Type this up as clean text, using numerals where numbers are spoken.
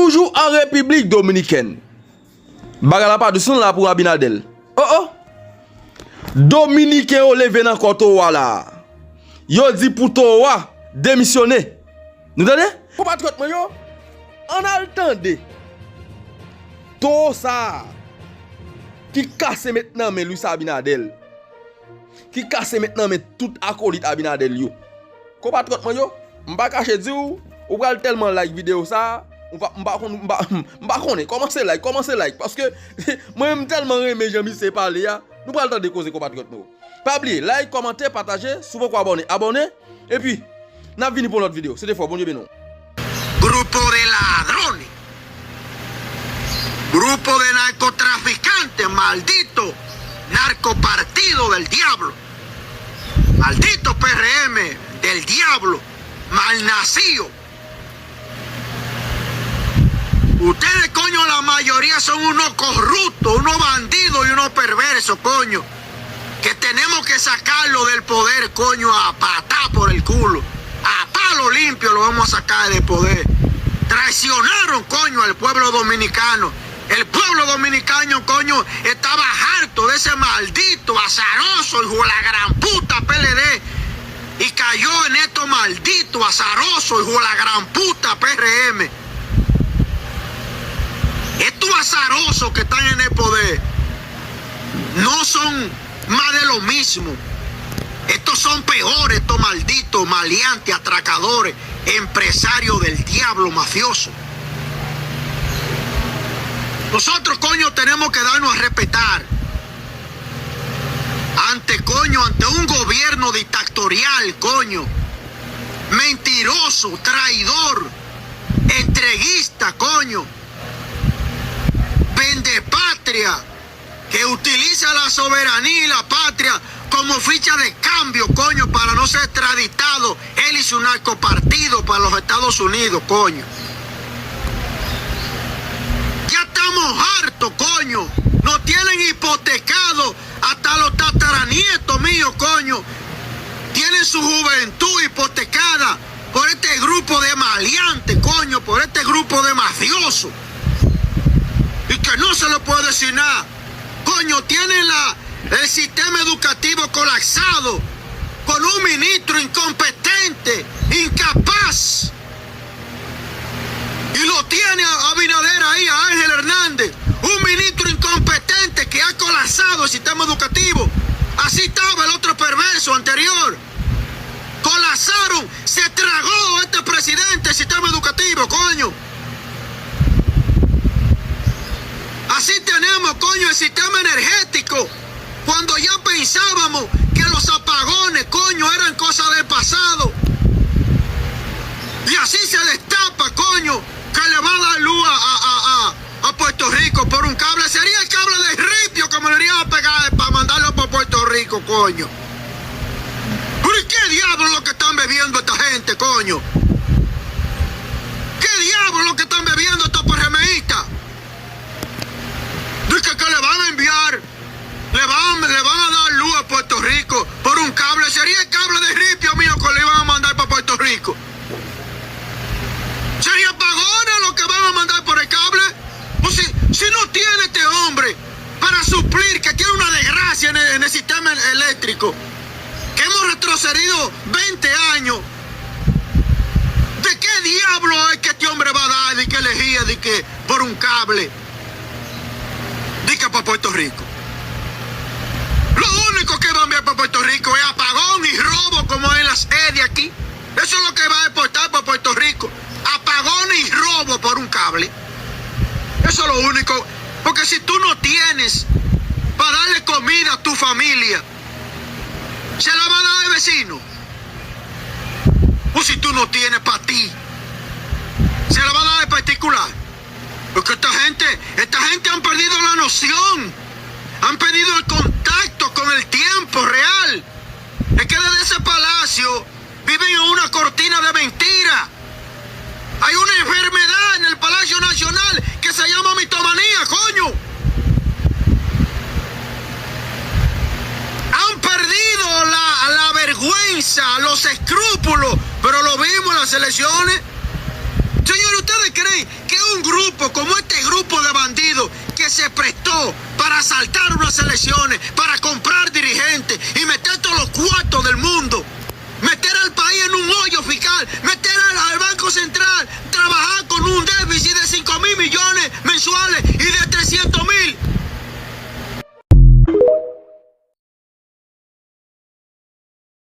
Toujours en République Dominicaine. Bagala pas de son là pour Abinadel. Oh. Dominicain ou levé dans Kotowa là. Yo dit pour toi démissionner. Nous entendez? Faut pas trop yo. On a le temps de tout ça qui casse maintenant mais Louis Abinadel. Qui casse maintenant mais tout acolyte Abinadel yo. Faut pas trop yo. M'pa cacher di ou pral tellement like vidéo ça. M'pa connaît commencer like parce que moi même tellement aimé Jean-Michel parler ya. Nous pral temps de causer compatriotes nous. Pas oublier like, commenter, partager, souvent quoi abonner et puis n'a vini pour notre vidéo. C'était fort bon Dieu bénon. Grupo de ladrones, grupo de narcotraficantes, maldito narcopartido del diablo, maldito PRM del diablo, malnacido. Ustedes, coño, la mayoría son unos corruptos, unos bandidos y unos perversos, coño, que tenemos que sacarlo del poder, coño, a patar por el culo. A palo limpio lo vamos a sacar del poder. Traicionaron, coño, al pueblo dominicano. El pueblo dominicano, coño, estaba harto de ese maldito, azaroso, hijo de la gran puta PLD. Y cayó en estos malditos, azarosos, hijo de la gran puta PRM. Estos azarosos que están en el poder no son más de lo mismo. Estos son peores, estos malditos, maleantes, atracadores, empresarios del diablo mafioso. Nosotros, coño, tenemos que darnos a respetar ante un gobierno dictatorial, coño, mentiroso, traidor, entreguista, coño, vendepatria, que utiliza la soberanía y la patria como ficha de cambio, coño, para no ser extraditado él y su narcopartido para los Estados Unidos, coño. Ya estamos hartos, coño. Nos tienen hipotecados hasta los tataranietos míos, coño. Tienen su juventud hipotecada por este grupo de maleantes, coño, por este grupo de mafiosos. Y que no se le puede decir nada. Coño, tienen el sistema educativo colapsado con un ministro incompetente, incapaz. Y lo tiene a Abinader ahí, a Ángel Hernández, un ministro incompetente que ha colapsado el sistema educativo. Así estaba el otro perverso anterior. Colapsaron, se tragó este presidente el sistema educativo, coño. Así tenemos, coño, el sistema energético. Cuando ya pensábamos que los apagones, coño, eran cosas del pasado. Y así se destapa, coño, que le va a dar luz a Puerto Rico por un cable. Sería el cable de ripio que me lo iría a pegar para mandarlo para Puerto Rico, coño. ¿Pero qué diablo es lo que están bebiendo esta gente, coño? ¿Qué diablo es lo que están bebiendo estos PRMistas? Dice que le van a enviar, le van a dar luz a Puerto Rico por un cable. Sería el cable de ripio mío que le iban a mandar para Puerto Rico. ¿Sería apagones lo que van a mandar por el cable? Pues si no tiene este hombre para suplir, que tiene una desgracia en el sistema eléctrico, que hemos retrocedido 20 años, ¿de qué diablo es que este hombre va a dar, de que elegía, de que por un cable? Dica para Puerto Rico. Lo único que va a enviar para Puerto Rico es apagón y robo, como en las de aquí. Eso es lo que va a exportar para Puerto Rico. Apagón y robo por un cable. Eso es lo único. Porque si tú no tienes para darle comida a tu familia, ¿se la va a dar el vecino? O si tú no tienes para ti, ¿se la va a dar el particular? Porque esta gente han perdido la noción, han perdido el contacto con el tiempo real. Es que desde ese palacio viven en una cortina de mentira. Hay una enfermedad en el Palacio Nacional que se llama mitomanía, coño. Han perdido la vergüenza, los escrúpulos, pero lo vimos en las elecciones. Señor, ¿ustedes creen que un grupo tipo como este grupo de bandidos que se prestó para asaltar unas elecciones, para comprar dirigentes y meter todos los cuartos del mundo, meter al país en un hoyo fiscal,